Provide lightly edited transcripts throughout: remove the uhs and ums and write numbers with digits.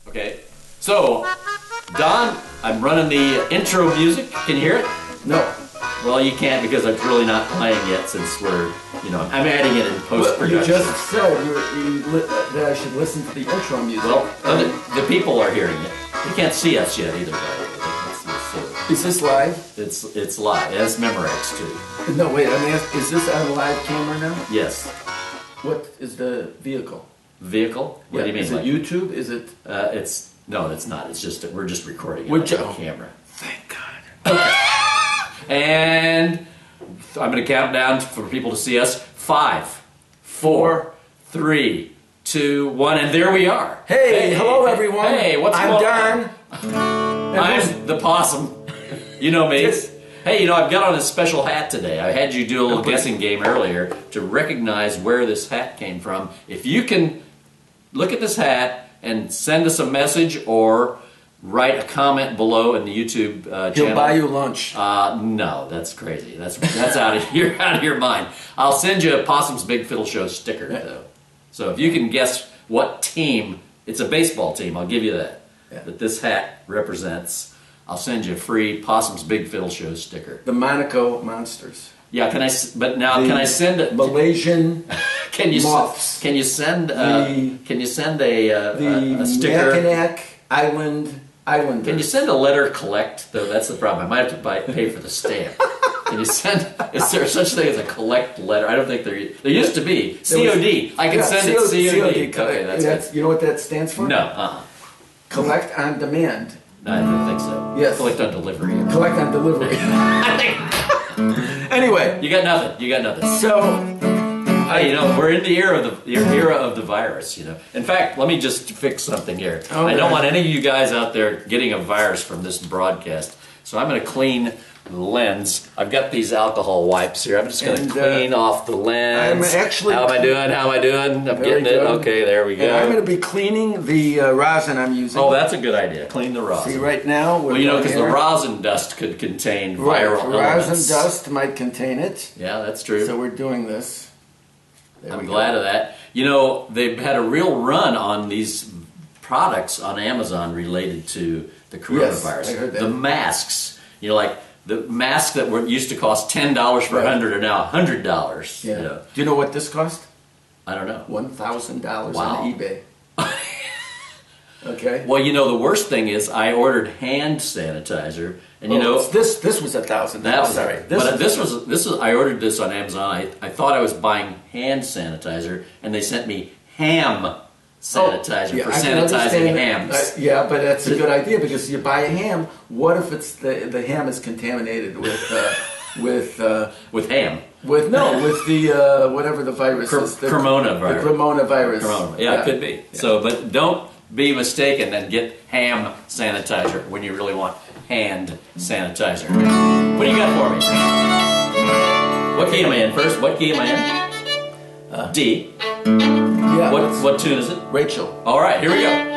Okay, so Don, I'm running the intro music. Can you hear it? No. Well, you can't because it's really not playing yet since we're, I'm adding it in post-production. You just said that I should listen to the intro music. Well, the people are hearing it. You can't see us yet either, by the way. Is this live? It's live. It has Memorex too. No, wait. I mean, is this on a live camera now? Yes. What is the vehicle? Vehicle? What do you mean? Is it YouTube? Is it? No, it's not. It's just we're just recording it on the camera. Thank God. Okay. And I'm going to count down for people to see us. 5, 4, 3, 2, 1, and there we are. Hey, hello everyone. Hey, what's going on? I'm Don. I'm the Possum. You know me. Hey, I've got on a special hat today. I had you do a little guessing game earlier to recognize where this hat came from. If you can look at this hat and send us a message or write a comment below in the YouTube channel. He'll buy you lunch. No, that's crazy. That's out of your mind. I'll send you a Possum's Big Fiddle Show sticker though. So if you can guess what team, it's a baseball team. I'll give you that. Yeah. That this hat represents. I'll send you a free Possum's Big Fiddle Show sticker. The Monaco Monsters. Yeah, can I send it? Malaysian moths. Can you send a sticker? The Mackinac Islanders. Can you send a letter collect, though? That's the problem. I might have to pay for the stamp. Can you send, is there such thing as a collect letter? I don't think there used to be. COD. I can send it COD. Okay, that's you know what that stands for? No. Collect on demand. No, I don't think so. Yes. Collect on delivery. Collect on delivery. Anyway. You got nothing. So, we're in the era of the virus, In fact, let me just fix something here. Okay. I don't want any of you guys out there getting a virus from this broadcast. So I'm going to clean the lens. I've got these alcohol wipes here. I'm just going to clean off the lens. How am I doing? I'm getting it. Okay, there we go. And I'm going to be cleaning the rosin I'm using. Oh, that's a good idea. Clean the rosin. See, right now... Well, because the rosin dust could contain viral elements. Rosin dust might contain it. Yeah, that's true. So we're doing this. I'm glad of that. They've had a real run on these products on Amazon related to the coronavirus. Yes, I heard that. The masks, like the masks that used to cost $10 for 100 are now $100. Yeah. Do you know what this cost? I don't know. $1,000 on eBay. Okay. Well, the worst thing is I ordered hand sanitizer, and this was $1,000. Sorry, this was I ordered this on Amazon. I thought I was buying hand sanitizer, and they sent me ham sanitizer for sanitizing hams. Yeah, but that's a good idea because you buy a ham. What if it's the ham is contaminated with ham? With the whatever the virus is. The coronavirus. The coronavirus. Yeah, it could be. Yeah. So, but don't be mistaken and get ham sanitizer when you really want hand sanitizer. What do you got for me? What key am I in first? What key am I in? D. Yeah. What tune is it? Rachel. All right, here we go.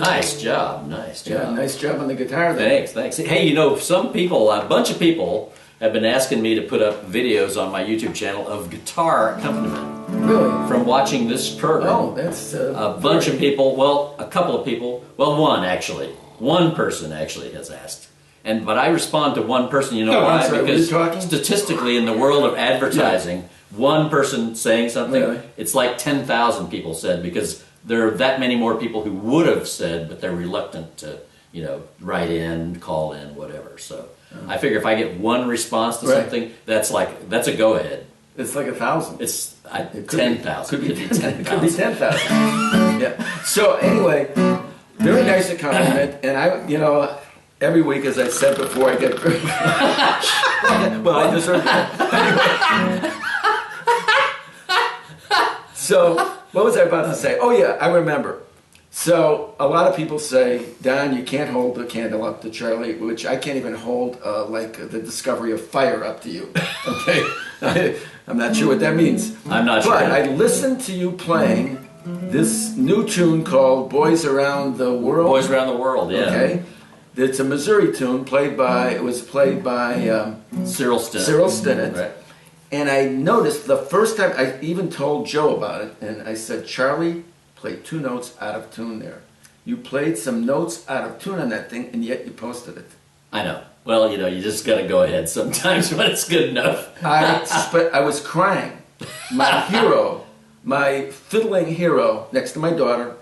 Nice job. Nice Yeah, job. nice job on the guitar there. Thanks. Hey, you know, some people, a bunch of people have been asking me to put up videos on my YouTube channel of guitar accompaniment Really? from watching this program. Oh, that's A bunch of people, well, a couple of people, well, one person actually has asked. But I respond to one person, you know Oh, I'm why? sorry, were Because you talking? statistically in the world of advertising, one person saying something, Really? it's like 10,000 people said, because there are that many more people who would have said, but they're reluctant to, you know, write in, call in, whatever. So I figure if I get one response to Right. something, that's a go-ahead. It's like 1,000. It's It could 10,000. Could be 10,000. It could be 10,000. Yeah. So anyway, very nice accompaniment, and I, you know, every week, as I said before, I get. Well, I just heard that. So what was I about to say? Oh yeah, I remember. So a lot of people say, Don, you can't hold the candle up to Charlie, which I can't even hold like the discovery of fire up to you. Okay, I'm not sure what that means. I'm not sure. But I listened to you playing this new tune called "Boys Around the World." Boys Around the World, yeah. Okay, it's a Missouri tune played by Cyril Stinnett. Cyril Stinnett. Right. And I noticed the first time, I even told Joe about it, and I said, Charlie played 2 notes out of tune there. You played some notes out of tune on that thing, and yet you posted it. I know. Well, you know, you just got to go ahead sometimes when it's good enough. I was crying. My hero, my fiddling hero, next to my daughter,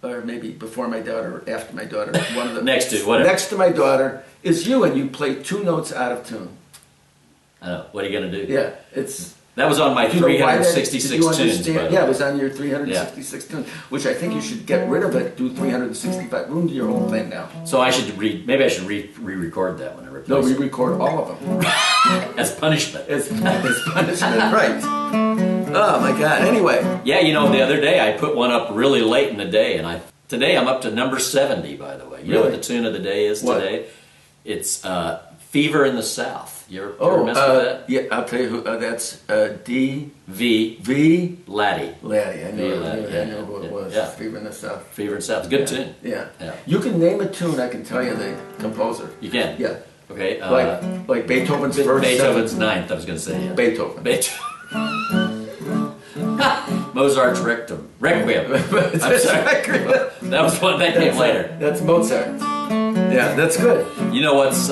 or maybe before my daughter, or after my daughter, one of the Next to, whatever. Next to my daughter is you, and you played 2 notes out of tune. I know. What are you going to do? Yeah, it's. That was on my You know why that- 366 did you tunes, by understand? the way. Yeah, it was on your 366 tunes, which I think you should get rid of it. Do 365. Ruin your whole thing now. So I should maybe I should re-record that when I replace No, we it. record all of them. As punishment. It's punishment, right? Oh my God. Anyway, Yeah, you know, the other day I put one up really late in the day, and today I'm up to number 70, by the way. You know what Really? the tune of the day is What? today? It's Fever in the South. You ever mess with that? yeah, I'll tell you who. That's D V. Laddie. Laddie. I know. Laddie, I know who it was. yeah. Fever in the South. Fever in the South. Good tune. Yeah. Yeah. You can name a tune. I can tell you the composer. You can? Yeah. Okay. Like Beethoven's first. Beethoven's ninth, I was going to say. Yeah. Beethoven. Mozart's Requiem. It's I'm sorry. That was one that came later. That's Mozart. Yeah, that's good. You know what's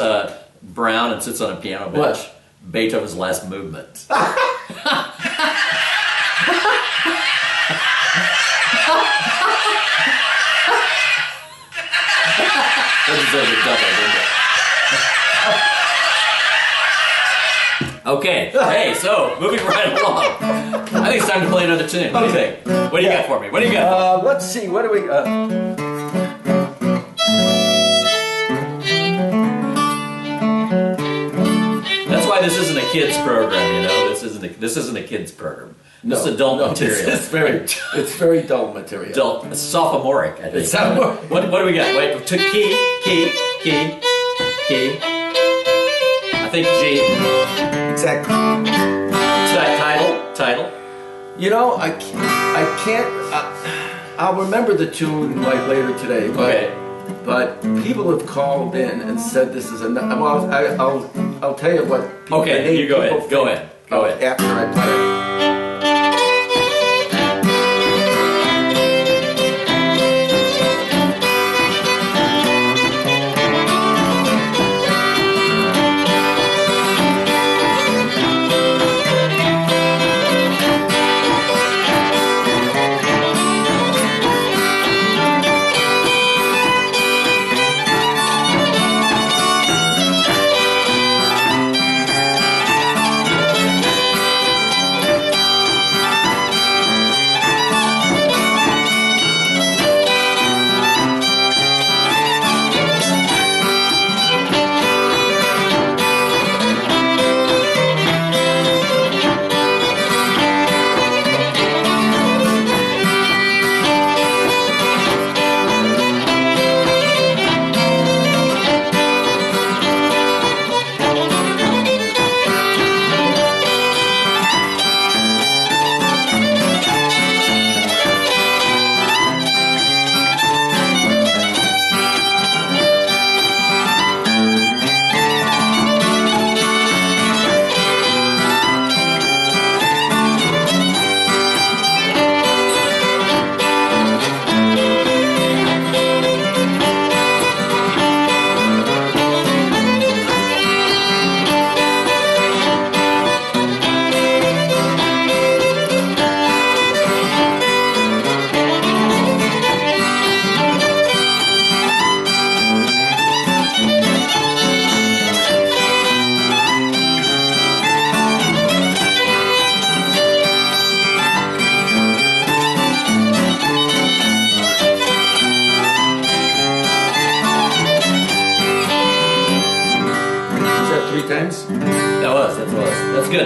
brown and sits on a piano bench? What? Beethoven's Last Movement. That deserves a double, didn't it? Okay. Hey, so moving right along. I think it's time to play another tune. What do you think? What do you got for me? What do you got? Let's see. What do we? That's why this isn't a kids program. You know, this isn't a kids program. This is adult material. It's very dull material. Adult, it's sophomoric. I think. It's sophomoric. What do we got? Wait, to key. I think G. Exactly. Title. You know, I can't. I'll remember the tune like later today. But, Okay. But people have called in and said this is a. Well, I'll tell you what. Okay, you go ahead. Go ahead. Go ahead. After I play it.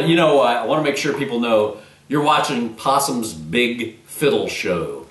good. You know, I want to make sure people know you're watching Possum's Big Fiddle Show.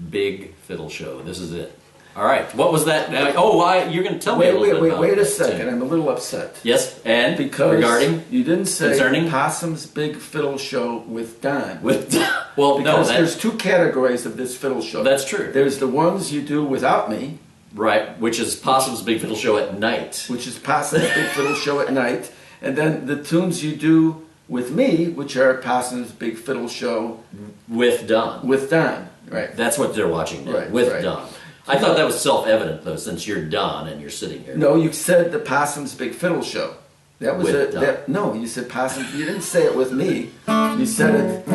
Big Fiddle Show. This is it. All right. What was that? You're going to tell me a little bit about Wait a that, second. too. I'm a little upset. Yes, and Because regarding you didn't say concerning Possum's Big Fiddle Show with Don. with well, Because no, there's two categories of this fiddle show. That's true. There's the ones you do without me, right, which is Possum's Big Fiddle Show at night. which is Possum's Big Fiddle Show at night, and then the tunes you do with me, which are Possum's Big Fiddle Show With Don. with Don. Right. That's what they're watching now, Right, with right. Don. I thought that was self-evident, though, since you're Don and you're sitting here. No, you said the Possum's Big Fiddle Show. That was With Don. No, you said Possum. You didn't say it with me. You said it.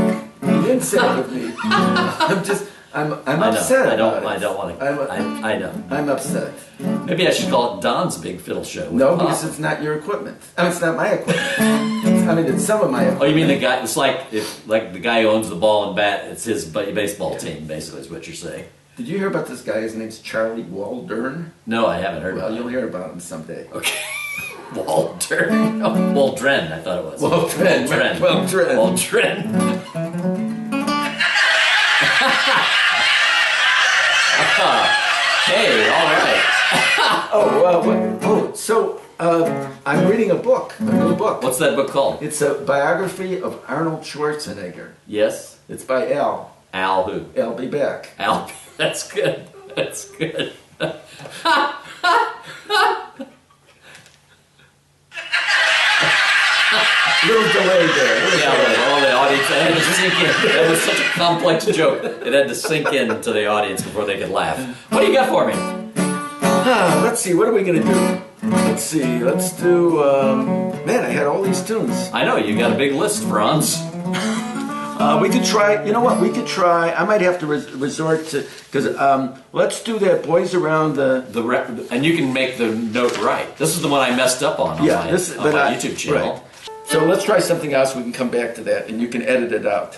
You didn't say it with me. I'm upset. I about don't it. want to. I know. I'm upset. Maybe I should call it Don's Big Fiddle Show. with No, because Possum. it's not your equipment. I mean, it's not my equipment. It's some of my equipment. Oh, you mean the guy? It's like the guy who owns the ball and bat. It's his baseball team, basically, is what you're saying. Did you hear about this guy? His name's Charlie Waldern. No, I haven't heard. Well, about you'll it. hear about him someday. Okay. Waldern. Oh, Waldren, I thought it was. Waldren. Waldren. Waldren. Hey, all right. So I'm reading a book, a new book. What's that book called? It's a biography of Arnold Schwarzenegger. Yes. It's by Al. Al who? I'll be back. Al. That's good. That's good. Little delay there. Yeah, all the audience, it had to sink in. That was such a complex joke. It had to sink in to the audience before they could laugh. What do you got for me? Let's see, what are we going to do? Let's see, let's do, man, I had all these tunes. I know, you got a big list, Franz. We could try, you know what, we could try, I might have to resort to, because let's do that Boys Around the... And you can make the note right. This is the one I messed up on my YouTube channel. Right. So let's try something else, we can come back to that, and you can edit it out.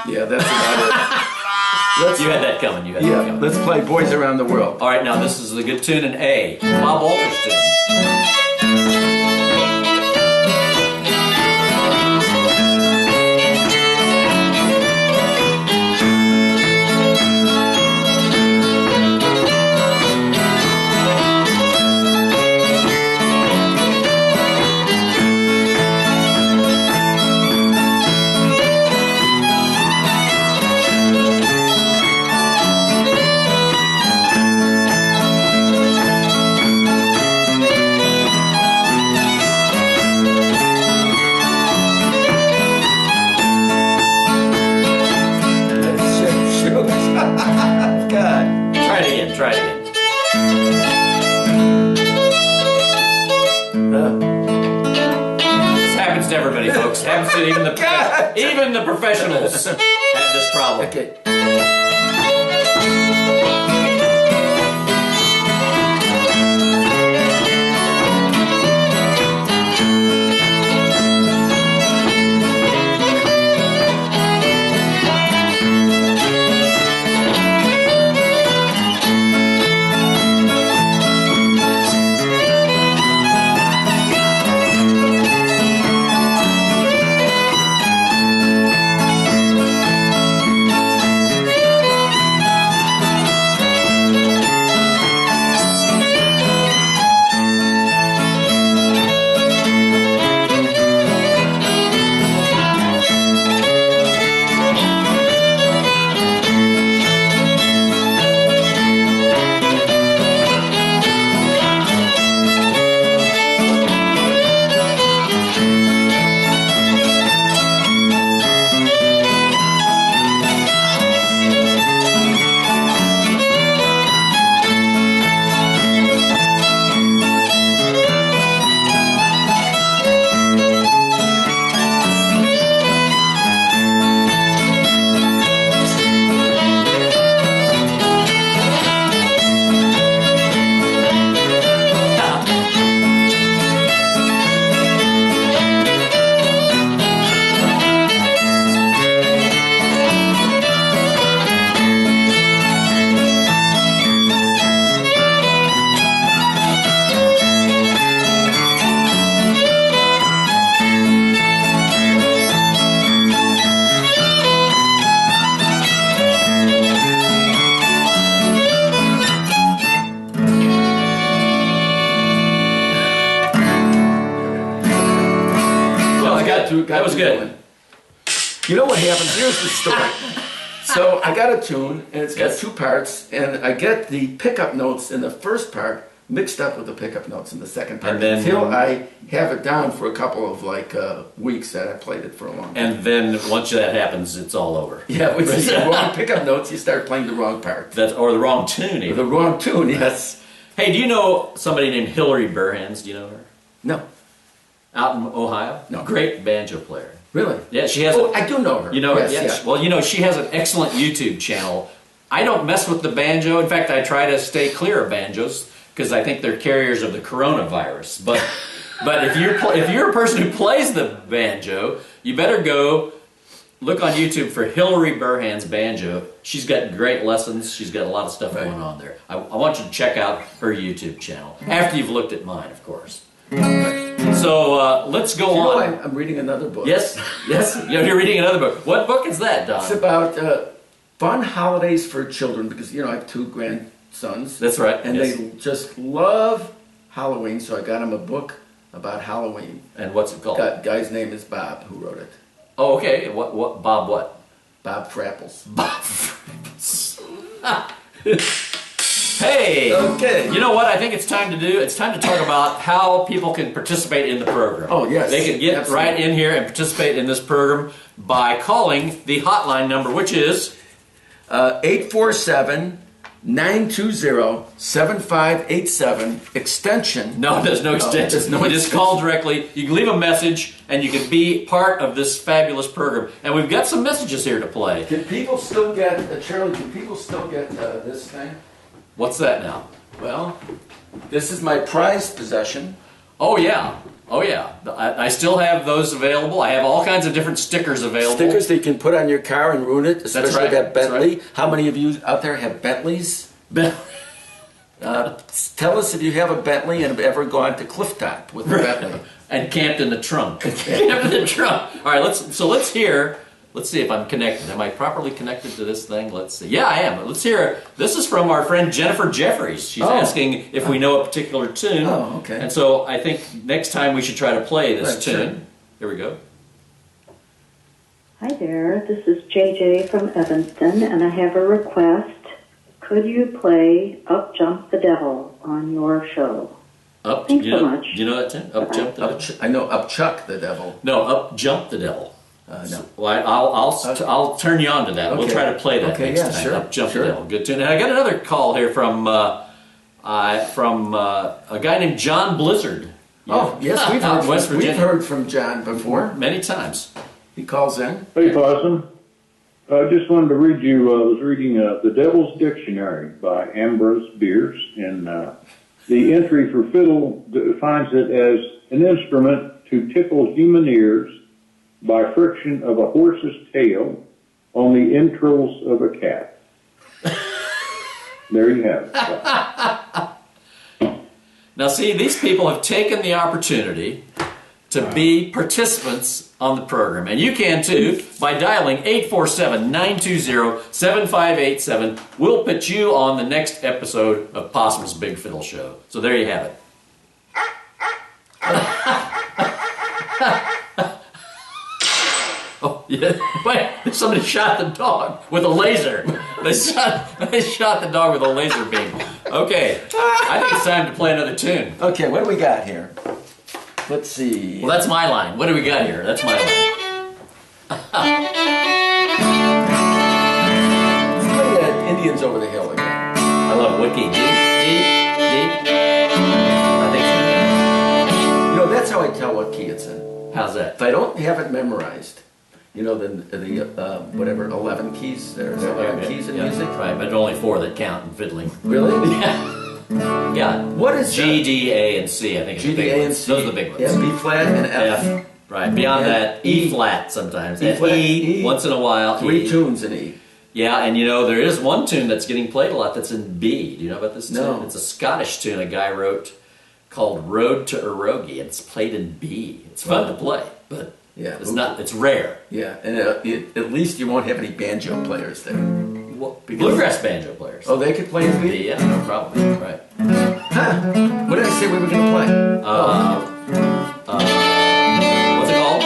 Yeah, that's about it. You had that coming. Yeah, let's play Boys Around the World. All right, now this is the good tune in A. Bob Walters tune. God. Try it again. Try it again. This happens to everybody, folks. Happens to even the professionals have this problem. Okay. that was good. Going. You know what happens? Here's the story. So I got a tune, and it's got two parts, and I get the pickup notes in the first part mixed up with the pickup notes in the second part, and then, until I have it down for a couple of weeks that I played it for a long time. And then once that happens, it's all over. Yeah, with the wrong pickup notes, you start playing the wrong part. Or the wrong tune, even. The wrong tune, yes. Hey, do you know somebody named Hillary Burhans? Do you know her? No. Out in Ohio? No. Great banjo player. Really? Yeah, she has. Oh, I do know her. You know her? Yes, Yes. yeah. Well, you know, she has an excellent YouTube channel. I don't mess with the banjo. In fact, I try to stay clear of banjos because I think they're carriers of the coronavirus. But if you're a person who plays the banjo, you better go look on YouTube for Hillary Burhan's banjo. She's got great lessons. She's got a lot of stuff going on there. I want you to check out her YouTube channel after you've looked at mine, of course. So let's go on. I'm reading another book. Yes. You're reading another book. What book is that, Don? It's about fun holidays for children because I have two grandsons. That's right. And they just love Halloween, so I got them a book about Halloween. And what's it called? Guy's name is Bob, who wrote it. Oh, okay. What? Bob what? Bob Frapples. Bob Frapples. Hey! Okay. You know what I think it's time to do? It's time to talk about how people can participate in the program. Oh, yes. They can get right in here and participate in this program by calling the hotline number, which is 847-920-7587, extension. No, there's no extension. There's no You just call directly. You can leave a message, and you can be part of this fabulous program. And we've got some messages here to play. Can people still get, Charlie, this thing? What's that now? Well, this is my prized possession. Oh, yeah. I still have those available. I have all kinds of different stickers available. Stickers that you can put on your car and ruin it, especially right. that Bentley. That's right. How many of you out there have Bentleys? Tell us if you have a Bentley and have ever gone to Clifftop with a Bentley. And camped in the trunk. Camped in the trunk. All right, let's see if I'm connected. Am I properly connected to this thing? Let's see. Yeah, I am. Let's hear. This is from our friend Jennifer Jeffries. She's asking if we know a particular tune. Oh, okay. And so I think next time we should try to play this tune. Sure. Here we go. Hi there, this is JJ from Evanston, and I have a request. Could you play Up Jump the Devil on your show? Up. Thanks so much. Do you know that tune? Up Jump the Devil. I know Up Chuck the Devil. No, Up Jump the Devil. No. Well, I'll turn you on to that. Okay. We'll try to play that next time. Sure. Up Jump the Devil. Good tune. And I got another call here from a guy named John Blizzard. Oh, yes, we've heard from John before. Many times. He calls in. Hey, Possum. I just wanted to read you, I was reading The Devil's Dictionary by Ambrose Bierce, and the entry for fiddle defines it as an instrument to tickle human ears by friction of a horse's tail on the entrails of a cat. There you have it. Now, see, these people have taken the opportunity to be participants on the program. And you can, too, by dialing 847-920-7587. We'll put you on the next episode of Possum's Big Fiddle Show. So there you have it. Oh, yeah. Wait, somebody shot the dog with a laser. They shot the dog with a laser beam. Okay, I think it's time to play another tune. Okay, what do we got here? Let's see. Well, that's my line. What do we got here? That's my line. Let's play Indians Over the Hill again. I love it. What key? D? I think so. That's how I tell what key it's in. How's that? If I don't have it memorized, the whatever 11 keys. There's 11 keys in music. Right, but only 4 that count in fiddling. Really? Yeah. Yeah. What is G, D, A, and C? I think. G, D, A, and C. Those are the big ones. Yeah, B flat and F. Right. Beyond And that, E flat sometimes. E flat, E, E. once in a while. 3 E. tunes in E. Yeah, and there is one tune that's getting played a lot that's in B. Do you know about this tune? No. It's a Scottish tune a guy wrote called Road to Erogi. It's played in B. It's fun to play, but Yeah, it's rare. Yeah, and at least you won't have any banjo players there. Bluegrass banjo players. Oh, they could play in B? Yeah, no problem. Right. Huh. What did I say we were going to play? What's it called?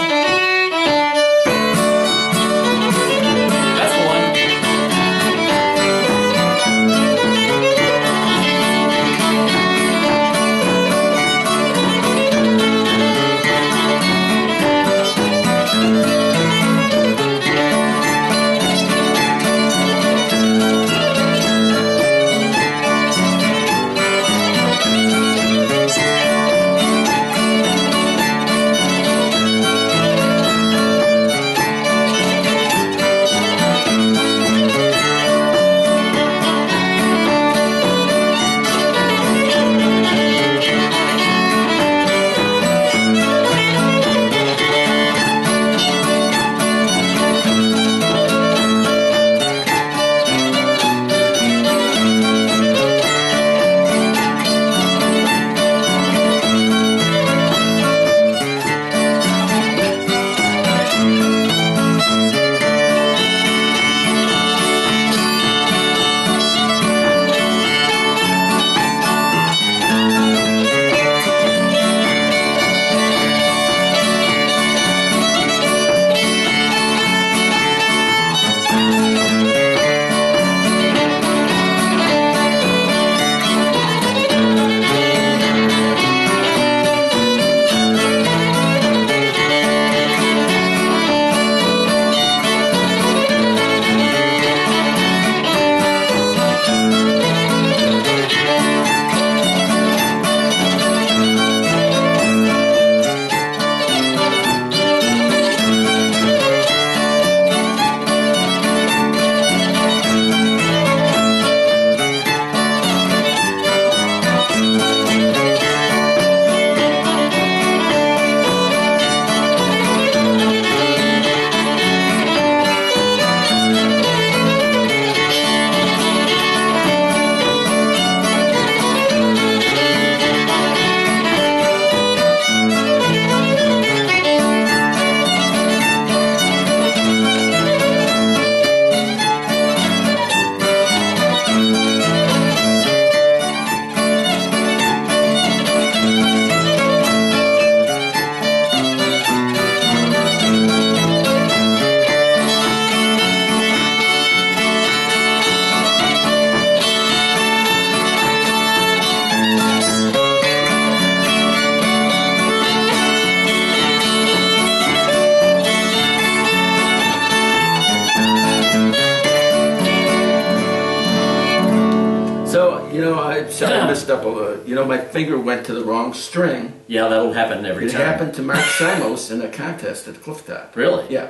I'm sorry, I messed up a little. My finger went to the wrong string. Yeah, that'll happen every It time. happened to Mark Simos in a contest at Clifftop. Really? Yeah.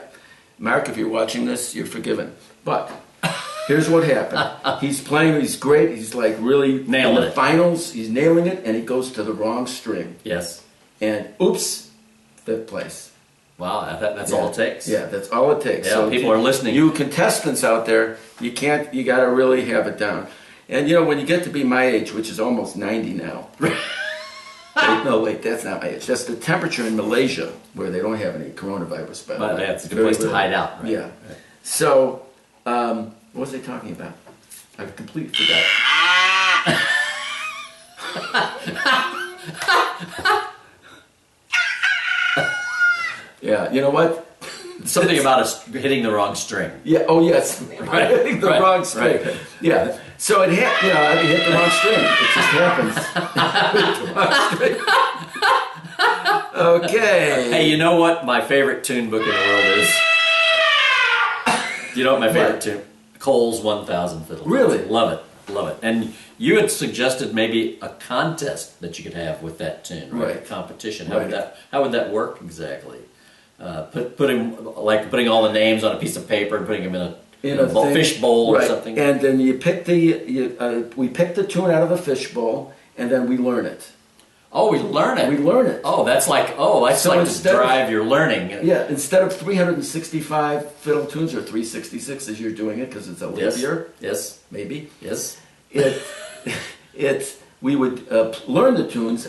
Mark, if you're watching this, you're forgiven. But here's what happened. He's playing, he's great, he's like really Nailing in the it. finals, he's nailing it, and he goes to the wrong string. Yes. And oops, 5th place. Wow, that's all it takes. Yeah, that's all it takes. Yeah, So people are listening. You contestants out there, you got to really have it down. And when you get to be my age, which is almost 90 now. Wait, that's not my age. That's the temperature in Malaysia, where they don't have any coronavirus. But that's a good place to hide out. Right? Yeah. Right. So, what was I talking about? I completely forgot. Yeah, you know what? Something about us hitting the wrong string. Yeah. Oh, yes. Right, Hitting the right, wrong string. right. Yeah. So it hit. I hit the wrong string. It just happens. Hit the wrong string. Okay. Hey, you know what my favorite tune book in the world is? You know what my favorite What? tune? Cole's 1000 Fiddle Tunes. Really? Love it. Love it. And you had suggested maybe a contest that you could have with that tune, right? Right. A competition. Right. How would that work exactly? Putting all the names on a piece of paper and putting them in a thing. fish bowl Right. or something. And then we pick the tune out of a fish bowl, and then we learn it. Oh, we learn it. We learn it. Oh, that's like So to instead of- drive your learning. Yeah, instead of 365 fiddle tunes or 366 as you're doing it because it's a leap Yes. year, Yes. maybe. Yes. We would learn the tunes,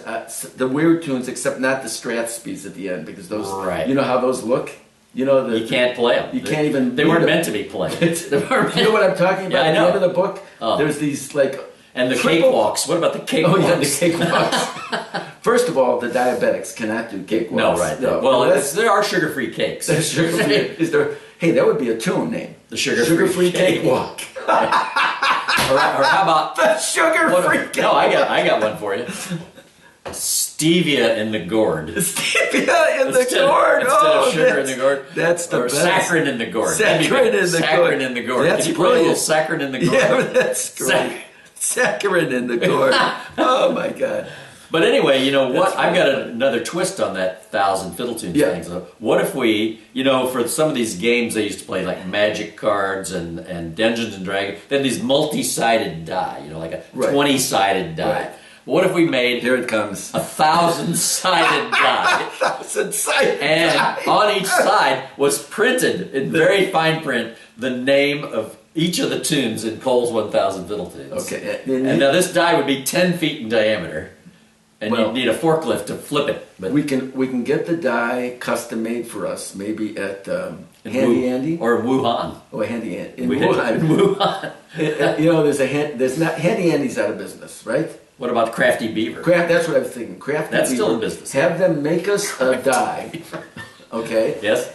the weird tunes, except not the Strathspeys at the end because those. Right. You know how those look. You can't play them. You can't even. They read weren't them. meant to be played. You know what I'm talking about? Yeah, I At know. the end of the book, Oh. there's these like. And the triple- cakewalks. What about the cakewalks? Oh yeah, the cakewalks. First of all, the diabetics cannot do cakewalks. No, right. No. Well, that's there are sugar-free cakes. sugar-free. Is there? Hey, that would be a tune name. The sugar-free cakewalk. or how about The sugar-free what, cakewalk. No, I got one for you. Stevia in the gourd. Stevia in the gourd. Instead of sugar in the gourd. That's the or best. saccharin in the gourd. Saccharin in the gourd. Saccharin in the gourd. That's Can you play a little brilliant. saccharin in the gourd? Yeah, that's great. Saccharin in the gourd. Oh my God. But anyway, you know what? That's I've got really another twist on that 1000 Fiddle Tunes Yeah. thing. So what if we, for some of these games they used to play, like Magic Cards and Dungeons and Dragons, they had these multi-sided die, like a Right. 20-sided die. Right. What if we made Here it comes. 1,000-sided die? 1,000 sided. And on each side was printed in very fine print the name of each of the tunes in Cole's 1000 Fiddle Tunes. Okay. And now this die would be 10 feet in diameter, and Well- you'd need a forklift to flip it. But we can get the die custom made for us, maybe at in Handy Andy or Wuhan. Oh, Handy Andy in We- Wuhan. in Wuhan. There's not Handy Andy's out of business, right? What about Crafty Beaver? That's what I was thinking. Crafty That's still Beaver. in business. Have them make us a die, okay? Yes.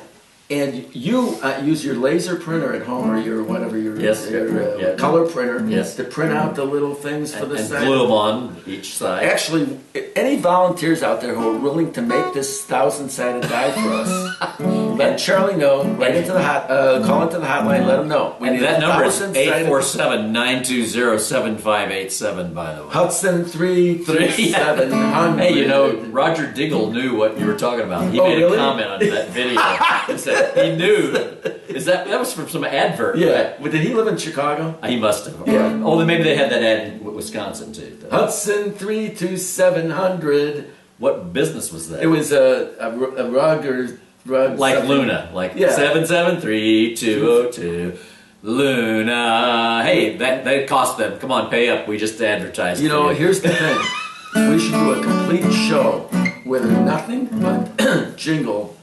And you use your laser printer at home or your whatever your, Yes. your Yeah. color printer Yes. to print out the little things for the And side. glue them on each side. Actually, any volunteers out there who are willing to make this 1,000-sided die for us, let Charlie know. Right into the call into the hotline. Let him know. We And need that number is 1,000-sided 847-920-7587, by the way. Hudson 33700. Hey, Roger Diggle knew what you were talking about. He Oh, made really? a comment on that video. He said he knew. That was from some advert? Yeah. Right? But did he live in Chicago? He must have. Yeah. Oh, then maybe they had that ad in Wisconsin too. Hudson 32700. What business was that? It was a rug or rug. like something. Luna, like Yeah. 773-202. Luna. Hey, that cost them. Come on, pay up. We just advertised. for you. Here's the thing. We should do a complete show with nothing but jingle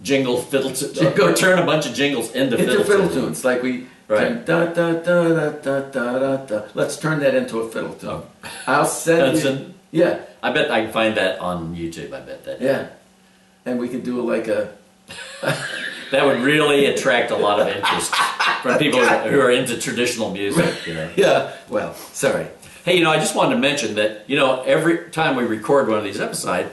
Fiddle tunes. Jingle. Or turn a bunch of jingles into fiddle tunes. tunes. Like we Right. da, da, da, da, da, da, da. Let's turn that into a fiddle tune. Oh. I'll send you. Hudson. Yeah, I bet I can find that on YouTube. I bet that. yeah. And we could do like a. That would really attract a lot of interest from people who are into traditional music. Yeah. Well, sorry. Hey, I just wanted to mention that, every time we record one of these episodes,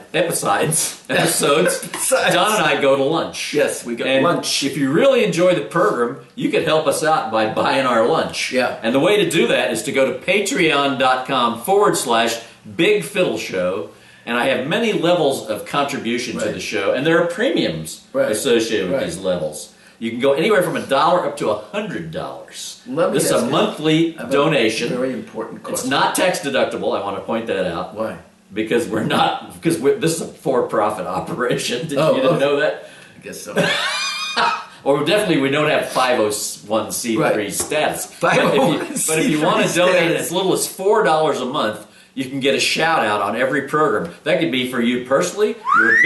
Don and I go to lunch. Yes, we go to and lunch. If you really enjoy the program, you could help us out by buying our lunch. Yeah. And the way to do that is to go to patreon.com/Big Fiddle Show. And I have many levels of contribution to the show, and there are premiums associated with these levels. You can go anywhere from $1 up to $100. This is a monthly donation. Very important question. It's not tax deductible. I want to point that out. Why? Because this is a for-profit operation. You didn't know that? I guess so. Or definitely we don't have 501c3 status. 501c3 But if you want to donate status. as little as $4 a month, you can get a shout out on every program. That could be for you personally, your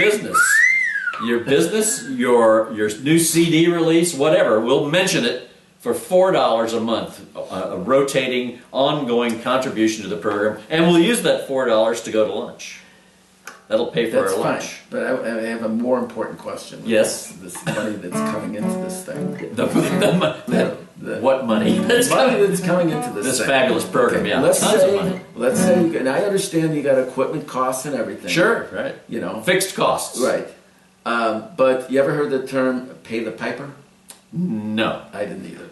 business, your new CD release, whatever. We'll mention it for $4 a month, a rotating, ongoing contribution to the program, and we'll use that $4 to go to lunch. That'll pay for our lunch. Fine. But I have a more important question. Yes. This money that's coming into this thing. What money? Money that's coming into this thing. Fabulous program, Okay, yeah. Let's Tons of money. say, and I understand you got equipment costs and everything. Sure, right. Fixed costs. Right. But you ever heard the term pay the piper? No. I didn't either.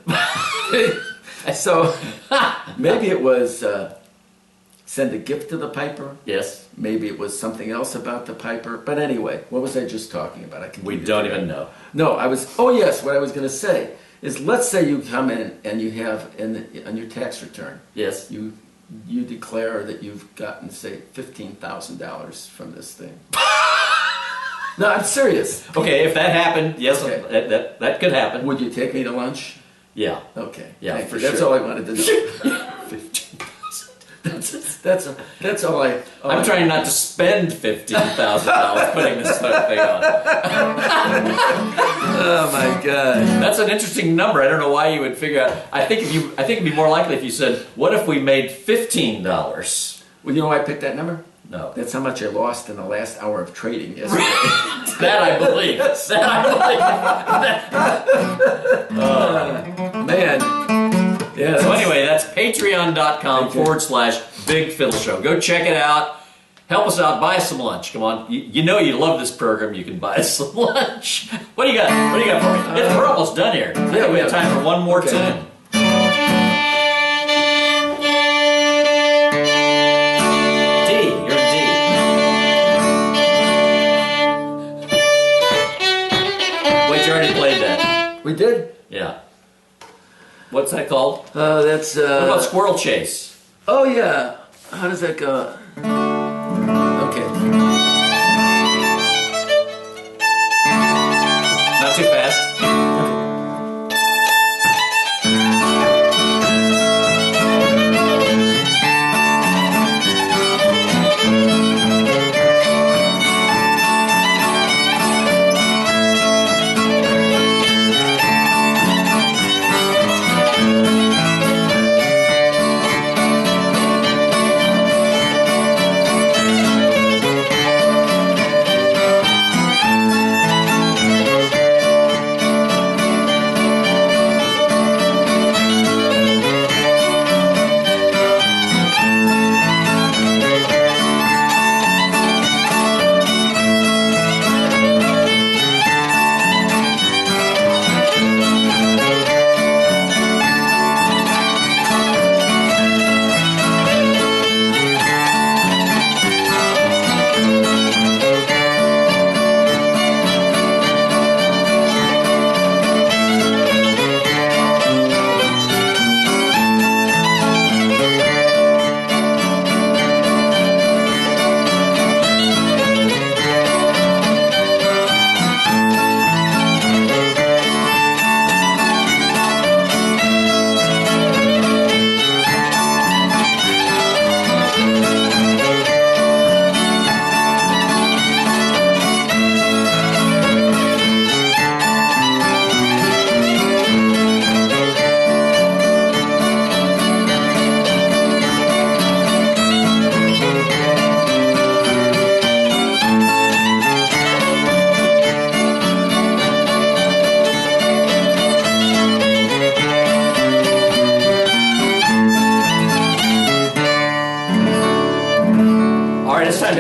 So maybe it was send a gift to the piper. Yes. Maybe it was something else about the piper. But anyway, what was I just talking about? We don't even know. No, oh yes, what I was going to say is, let's say you come in and you have on your tax return. Yes. You declare that you've gotten, say, $15,000 from this thing. No, I'm serious. Okay, if that happened, yes, Okay. that could happen. Would you take me to lunch? Yeah. Okay. Yeah, Thank for you. That's sure. all I wanted to know. 15,000. That's all I. I'm trying not to spend $15,000 putting this thing on. Oh my God. That's an interesting number. I don't know why you would figure out. I think it'd be more likely if you said, "What if we made $15?" Well, you know why I picked that number? No. That's how much I lost in the last hour of trading yesterday. That I believe. Man. Yeah. So anyway, that's patreon.com/Big Fiddle Show. Go check it out. Help us out. Buy us some lunch. Come on. You know you love this program. You can buy us some lunch. What do you got? What do you got for me? We're almost done here. I think we have time for one more tune. D. You're in D. Wait, you already played that. We did? Yeah. What's that called? That's. What about Squirrel Chase? Oh, yeah. How does that go? Okay. Not too fast.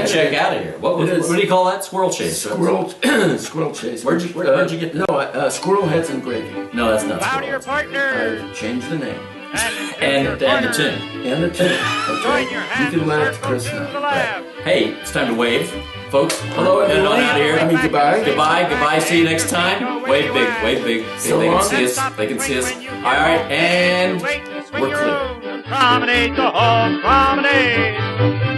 to check out of here. What do you call that? Squirrel chase. Squirrel chase. Where'd you get that? No, squirrel heads and gravy. No, that's not Bow to your squirrel. partner. I changed the name. And the tune. And the tune. Join Okay. your You hands can in let a it to circle Chris to the now. left. Hey, it's time to wave. Folks, Hello, we're heading on everyone. out of here. I mean, goodbye. Goodbye. See you next time. Wave big. So They can long. see us. They can see us. All right, and we're clear. Promenade the hall, promenade.